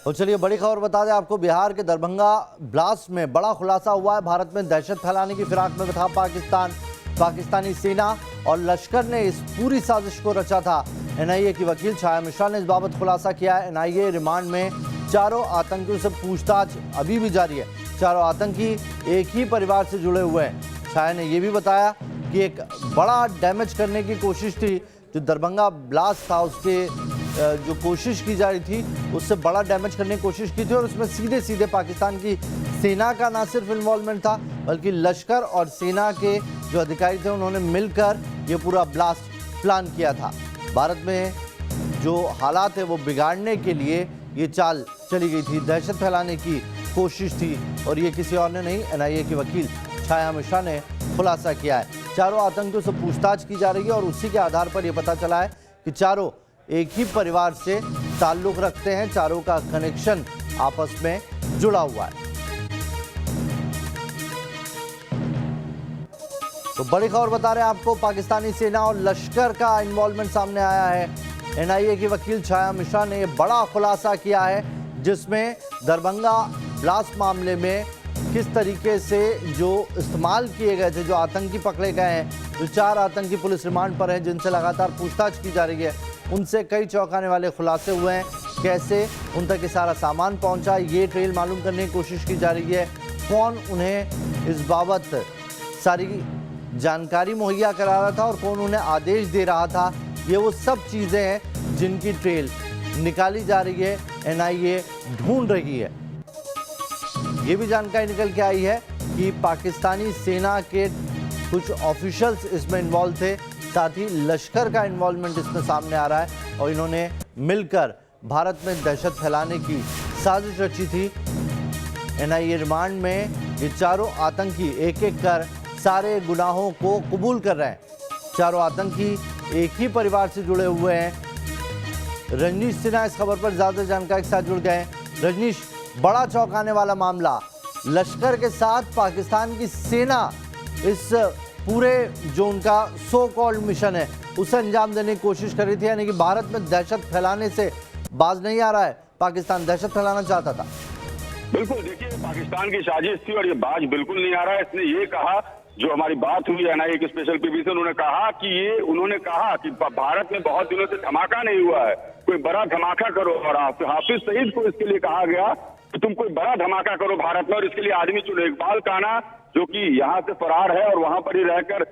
तो चलिए बड़ी खबर बता दें आपको, बिहार के दरभंगा ब्लास्ट में बड़ा खुलासा हुआ है। भारत में दहशत फैलाने की फिराक में था पाकिस्तानी सेना और लश्कर ने इस पूरी साजिश को रचा था। एनआईए की वकील छाया मिश्रा ने इस बाबत खुलासा किया है। एनआईए रिमांड में चारों आतंकियों से पूछताछ अभी भी जारी है। चारों आतंकी एक ही परिवार से जुड़े हुए हैं। छाया ने यह भी बताया कि एक बड़ा डैमेज करने की कोशिश थी, जो दरभंगा ब्लास्ट था उसके जो कोशिश की जा रही थी उससे बड़ा डैमेज करने की कोशिश की थी और उसमें सीधे सीधे पाकिस्तान की सेना का ना सिर्फ इन्वॉल्वमेंट था बल्कि लश्कर और सेना के जो अधिकारी थे उन्होंने मिलकर ये पूरा ब्लास्ट प्लान किया था। भारत में जो हालात है वो बिगाड़ने के लिए ये चाल चली गई थी, दहशत फैलाने की कोशिश थी और ये किसी और ने नहीं, एनआईए की वकील छाया मिश्रा ने खुलासा किया है। चारों आतंकियों से पूछताछ की जा रही है और उसी के आधार पर यह पता चला है कि चारों एक ही परिवार से ताल्लुक रखते हैं, चारों का कनेक्शन आपस में जुड़ा हुआ है। तो बड़ी खबर बता रहे हैं आपको, पाकिस्तानी सेना और लश्कर का इन्वॉल्वमेंट सामने आया है। एनआईए की वकील छाया मिश्रा ने बड़ा खुलासा किया है, जिसमें दरभंगा ब्लास्ट मामले में किस तरीके से जो इस्तेमाल किए गए थे, जो आतंकी पकड़े गए हैं, जो 4 आतंकी पुलिस रिमांड पर हैं जिनसे लगातार पूछताछ की जा रही है, उनसे कई चौंकाने वाले खुलासे हुए हैं। कैसे उन तक ये सारा सामान पहुंचा, ये ट्रेल मालूम करने की कोशिश की जा रही है। कौन उन्हें इस बाबत सारी जानकारी मुहैया करा रहा था और कौन उन्हें आदेश दे रहा था, ये वो सब चीज़ें हैं जिनकी ट्रेल निकाली जा रही है, एनआईए ढूंढ रही है। ये भी जानकारी निकल के आई है कि पाकिस्तानी सेना के कुछ ऑफिशियल्स इसमें इन्वॉल्व थे, साथ ही लश्कर का इन्वॉल्वमेंट इसमें सामने आ रहा है और इन्होंने मिलकर भारत में दहशत फैलाने की साजिश रची थी। एनआईए रिमांड में ये चारों आतंकी एक एक कर सारे गुनाहों को कबूल कर रहे हैं। चारों आतंकी एक ही परिवार से जुड़े हुए हैं। रजनीश सिन्हा इस खबर पर ज्यादा जानकारी के साथ जुड़ गए हैं। रजनीश, बड़ा चौंकाने वाला मामला, लश्कर के साथ पाकिस्तान की सेना इस पूरे जो उनका सो कॉल्ड मिशन है उसे अंजाम देने की कोशिश कर रही थी, यानी कि भारत में दहशत फैलाने से बाज नहीं आ रहा है। पाकिस्तान दहशत फैलाना चाहता था। बिल्कुल, देखिए पाकिस्तान की साजिश थी और ये बाज बिल्कुल नहीं आ रहा है। इसने ये कहा, जो हमारी बात हुई एनआईए के स्पेशल पीबी से, उन्होंने कहा कि भारत में बहुत दिनों से धमाका नहीं हुआ है, कोई बड़ा धमाका करो। और हाफिज सईद को इसके लिए कहा गया कि तुम कोई बड़ा धमाका करो भारत में और इसके लिए आदमी चुनो। इकबाल काना जो कि यहाँ से फरार है और वहां पर ही रहकर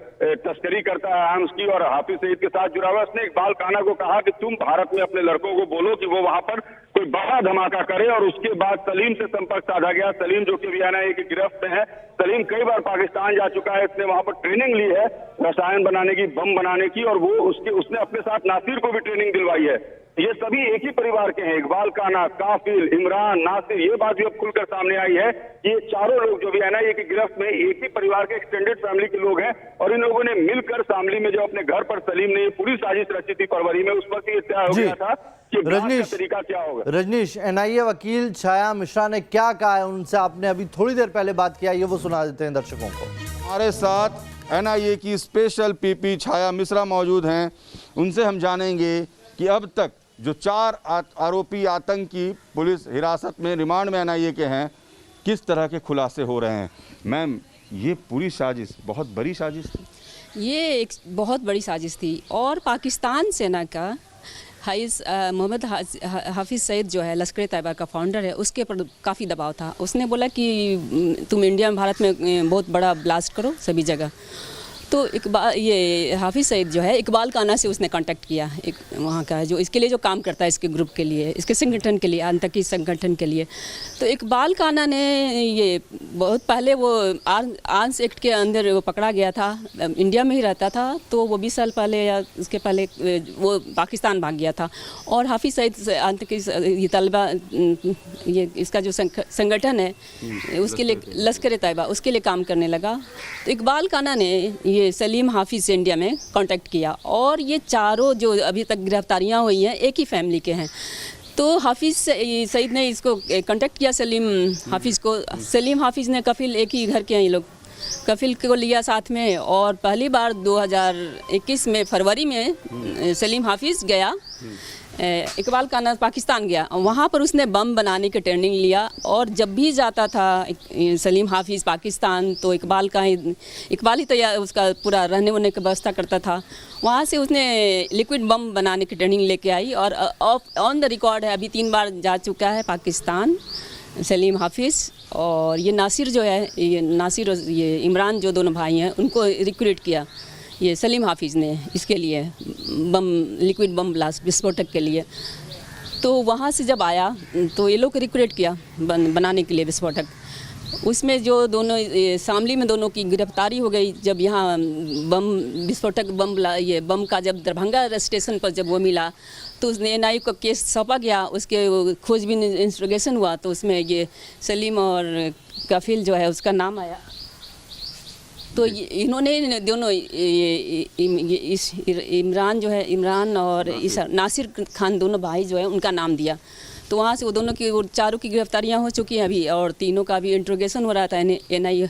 तस्करी करता है आर्म्स की और हाफिज सईद के साथ जुड़ा हुआ, उसने इकबाल काना को कहा कि तुम भारत में अपने लड़कों को बोलो कि वो वहां पर कोई बड़ा धमाका करे। और उसके बाद सलीम से संपर्क साधा गया। सलीम जो कि एनआईए की गिरफ्त है, सलीम कई बार पाकिस्तान जा चुका है, इसने वहां पर ट्रेनिंग ली है रसायन बनाने की, बम बनाने की, और वो उसने अपने साथ नासिर को भी ट्रेनिंग दिलवाई है। ये सभी एक ही परिवार के हैं, इकबाल काना, काफिल, इमरान, नासिर। ये बात भी अब खुलकर सामने आई है। ये चारों लोग जो भी एनआईए की गिरफ्त में एक ही परिवार के एक्सटेंडेड फैमिली के लोग हैं और इन लोगों ने मिलकर शामली में जो अपने घर पर सलीम ने ये पूरी साजिश रची थी फरवरी में, उस पर ये तय हो गया था कि रजनीश का तरीका क्या होगा। रजनीश, एनआईए वकील छाया मिश्रा ने क्या कहा है, उनसे आपने अभी थोड़ी देर पहले बात किया, ये वो सुना देते हैं दर्शकों को। हमारे साथ एनआईए की स्पेशल पीपी छाया मिश्रा मौजूद हैं। उनसे हम जानेंगे कि अब तक जो 4 आरोपी आतंकी पुलिस हिरासत में रिमांड में एनआईए के हैं, किस तरह के खुलासे हो रहे हैं। मैम, ये पूरी साजिश बहुत बड़ी साजिश थी। ये एक बहुत बड़ी साजिश थी और पाकिस्तान सेना का मोहम्मद हाफिज सईद जो है लश्कर तैयबा का फाउंडर है, उसके ऊपर काफ़ी दबाव था। उसने बोला कि तुम इंडिया में भारत में बहुत बड़ा ब्लास्ट करो सभी जगह। तो ये हाफिज सईद जो है इकबाल काना से उसने कांटेक्ट किया, एक वहाँ का जो इसके लिए जो काम करता है, इसके ग्रुप के लिए, इसके संगठन के लिए, आतंकी संगठन के लिए। तो इकबाल काना ने ये बहुत पहले वो आर्म्स एक्ट के अंदर वो पकड़ा गया था, इंडिया में ही रहता था, तो वो 20 साल पहले या उसके पहले वो पाकिस्तान भाग गया था। और हाफिज सईद आतंकी ये तलबा, ये इसका जो संगठन है उसके लिए लश्कर तैयबा, उसके लिए काम करने लगा। तो इकबाल काना ने ये सलीम हाफिज से इंडिया में कांटेक्ट किया और ये चारों जो अभी तक गिरफ्तारियां हुई हैं एक ही फैमिली के हैं। तो हाफिज सईद ने इसको कांटेक्ट किया, सलीम हाफिज को। सलीम हाफिज ने कफिल, एक ही घर के हैं ये लोग, कफिल को लिया साथ में। और पहली बार 2021 में फरवरी में सलीम हाफिज गया इकबाल काना पाकिस्तान गया, वहाँ पर उसने बम बनाने की ट्रेनिंग लिया। और जब भी जाता था सलीम हाफिज़ पाकिस्तान, तो इकबाल ही तैयार उसका पूरा रहने वहने की व्यवस्था करता था। वहाँ से उसने लिक्विड बम बनाने की ट्रेनिंग लेके आई और ऑन द रिकॉर्ड है, अभी 3 बार जा चुका है पाकिस्तान सलीम हाफिज़। और ये नासिर जो है, ये नासिर और ये इमरान जो दोनों भाई हैं, उनको रिक्रूट किया ये सलीम हाफिज़ ने इसके लिए, बम लिक्विड बम ब्लास्ट विस्फोटक के लिए। तो वहाँ से जब आया तो ये लोग रिक्रूट किया बनाने के लिए विस्फोटक। उसमें जो दोनों शामली में दोनों की गिरफ्तारी हो गई। जब यहाँ बम विस्फोटक ये बम का जब दरभंगा स्टेशन पर जब वो मिला तो उसने NIA को केस सौंपा गया। उसके खोजबीन इंस्ट्रोगेशन हुआ तो उसमें ये सलीम और कफील जो है उसका नाम आया। तो इन्होंने दोनों इमरान जो है, इमरान और इस नासिर खान दोनों भाई जो है उनका नाम दिया। तो वहाँ से वो दोनों की, वो चारों की गिरफ्तारियाँ हो चुकी हैं अभी, और तीनों का भी इंट्रोगेशन हो रहा था NIA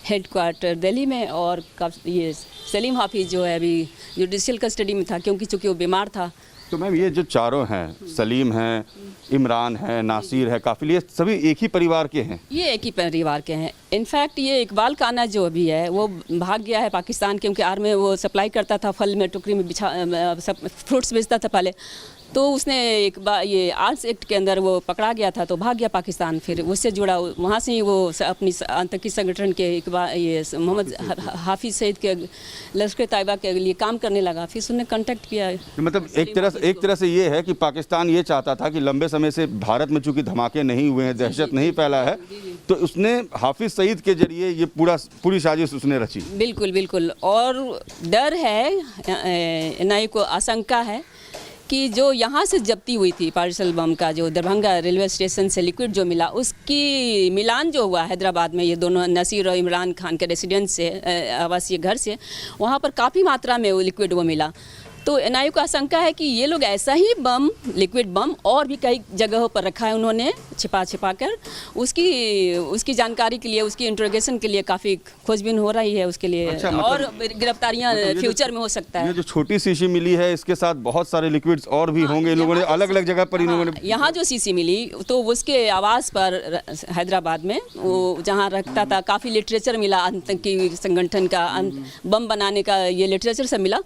हेडक्वार्टर दिल्ली में। और ये सलीम हाफिज़ जो है अभी जुडिशियल कस्टडी में था, क्योंकि चूँकि वो बीमार था। तो मैम ये जो चारों हैं, सलीम हैं, इमरान है, नासिर है, काफिल, ये सभी एक ही परिवार के हैं? ये एक ही परिवार के हैं। इनफैक्ट ये इकबाल काना जो अभी है वो भाग गया है पाकिस्तान, क्योंकि आर्मी में वो सप्लाई करता था, फल में टोकरी में फ्रूट्स बेचता था पहले। तो उसने एक बार ये आर्म्स एक्ट के अंदर वो पकड़ा गया था तो भाग गया पाकिस्तान। फिर उससे जुड़ा, वहाँ से ही वो अपनी आतंकी संगठन के ये मोहम्मद हाफिज़ सईद के लश्कर तैयबा के लिए काम करने लगा। फिर उसने कांटेक्ट किया। मतलब एक तरह से ये है कि पाकिस्तान ये चाहता था कि लंबे समय से भारत में चूंकि धमाके नहीं हुए हैं, दहशत नहीं फैला है, तो उसने हाफिज़ सईद के जरिए ये पूरी साजिश उसने रची। बिल्कुल बिल्कुल। और डर है, NIA को आशंका है कि जो यहाँ से जब्ती हुई थी पार्सल बम का, जो दरभंगा रेलवे स्टेशन से लिक्विड जो मिला, उसकी मिलान जो हुआ हैदराबाद में, ये दोनों नसीर और इमरान खान के रेसिडेंस से, आवासीय घर से, वहाँ पर काफ़ी मात्रा में वो लिक्विड वो मिला। तो NIA को आशंका है कि ये लोग ऐसा ही बम, लिक्विड बम और भी कई जगहों पर रखा है उन्होंने छिपा कर। उसकी जानकारी के लिए, उसकी इंट्रोगेशन के लिए काफ़ी खोजबीन हो रही है उसके लिए। अच्छा, और गिरफ्तारियां फ्यूचर में हो सकता है। ये जो छोटी शीशी मिली है, इसके साथ बहुत सारे लिक्विड्स और भी होंगे। लोगों ने अलग अलग जगह पर यहाँ जो शीशी मिली तो उसके आवास पर हैदराबाद में, वो जहाँ रखता था, काफ़ी लिटरेचर मिला आतंकी संगठन का, बम बनाने का ये लिटरेचर सब मिला।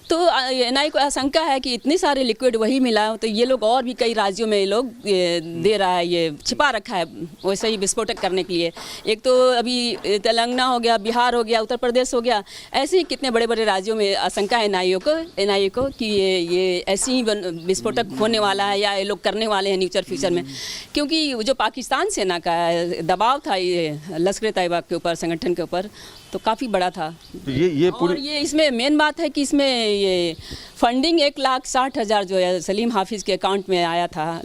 तो NIA को आशंका है कि इतने सारे लिक्विड वही मिला, तो ये लोग और भी कई राज्यों में ये लोग दे रहा है, ये छिपा रखा है वैसे ही विस्फोटक करने के लिए। एक तो अभी तेलंगाना हो गया, बिहार हो गया, उत्तर प्रदेश हो गया, ऐसे ही कितने बड़े बड़े राज्यों में आशंका है NIA को कि ये ऐसे ही विस्फोटक होने वाला है या ये लोग करने वाले हैं न्यूचर फ्यूचर में। क्योंकि जो पाकिस्तान सेना का दबाव था ये लश्कर तैयबा के ऊपर, संगठन के ऊपर, तो काफ़ी बड़ा था। तो ये पूरी, और ये इसमें मेन बात है कि इसमें ये फंडिंग 1,60,000 जो है सलीम हाफिज़ के अकाउंट में आया था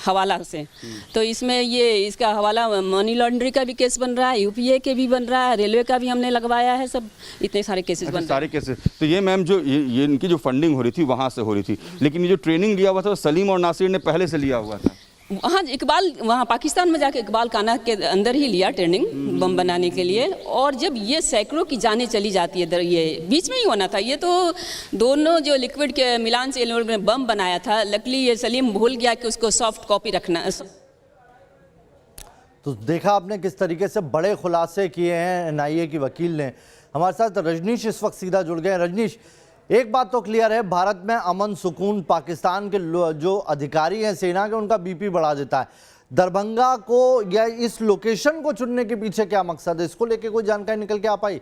हवाला से। तो इसमें ये इसका हवाला मनी लॉन्ड्रिंग का भी केस बन रहा है, UPA के भी बन रहा है, रेलवे का भी हमने लगवाया है, सब इतने सारे केसेस बन रहे हैं। सारे केसेस। तो ये मैम जो ये इनकी जो फंडिंग हो रही थी वहाँ से हो रही थी, लेकिन ये जो ट्रेनिंग लिया हुआ था सलीम और नासिर ने पहले से लिया हुआ था। हाँ, इकबाल वहाँ पाकिस्तान में जाके इकबाल काना के अंदर ही लिया ट्रेनिंग बम बनाने के लिए। और जब ये सैकड़ों की जानें चली जाती है, ये बीच में ही होना था। ये तो दोनों जो लिक्विड के मिलान से इन लोगों ने बम बनाया था, लकीली ये सलीम भूल गया कि उसको सॉफ्ट कॉपी रखना। तो देखा आपने किस तरीके से बड़े खुलासे किए हैं NIA की वकील ने। हमारे साथ रजनीश इस वक्त सीधा जुड़ गए। रजनीश, एक बात तो क्लियर है, भारत में अमन सुकून पाकिस्तान के जो अधिकारी हैं सेना के, उनका BP बढ़ा देता है। दरभंगा को या इस लोकेशन को चुनने के पीछे क्या मकसद है, इसको लेके कोई जानकारी निकल के आ पाई?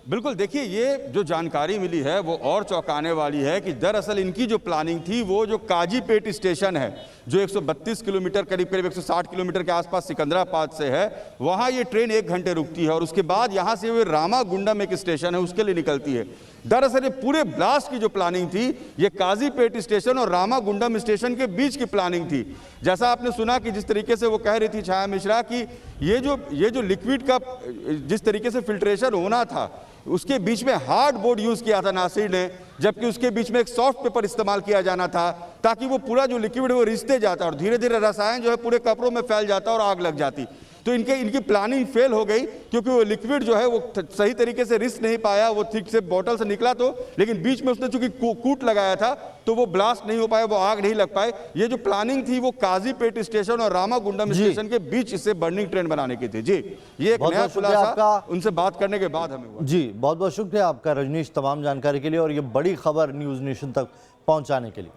बिल्कुल, देखिए ये जो जानकारी मिली है वो और चौंकाने वाली है कि दरअसल इनकी जो प्लानिंग थी वो जो काजीपेट स्टेशन है, जो 132 किलोमीटर करीब 160 किलोमीटर के आसपास सिकंदराबाद से है, वहाँ ये ट्रेन 1 घंटे रुकती है और उसके बाद यहाँ से वो रामागुंडम एक स्टेशन है उसके लिए निकलती है। दरअसल ये पूरे ब्लास्ट की जो प्लानिंग थी ये काजीपेट स्टेशन और रामागुंडम स्टेशन के बीच की प्लानिंग थी। जैसा आपने सुना कि जिस तरीके से वो कह रही थी छाया मिश्रा कि ये जो लिक्विड का जिस तरीके से फिल्ट्रेशन होना था उसके बीच में हार्ड बोर्ड यूज किया था नासिर ने, जबकि उसके बीच में एक सॉफ्ट पेपर इस्तेमाल किया जाना था ताकि वो पूरा जो लिक्विड वो रिसते जाता और धीरे धीरे रसायन जो है पूरे कपड़ों में फैल जाता और आग लग जाती। तो इनकी प्लानिंग फेल हो गई, क्योंकि वो लिक्विड जो है वो सही तरीके से रिस नहीं पाया, वो ठीक से बॉटल से निकला तो, लेकिन बीच में उसने चूंकि कूट लगाया था तो वो ब्लास्ट नहीं हो पाया, वो आग नहीं लग पाए। ये जो प्लानिंग थी वो काजीपेट स्टेशन और रामागुंडम स्टेशन के बीच इससे बर्निंग ट्रेन बनाने की थी। जी, ये एक नया खुलासा उनसे बात करने के बाद हमें हुआ। जी, बहुत बहुत शुक्रिया आपका रजनीश, तमाम जानकारी के लिए और ये बड़ी खबर न्यूज़ नेशन तक पहुंचाने के लिए।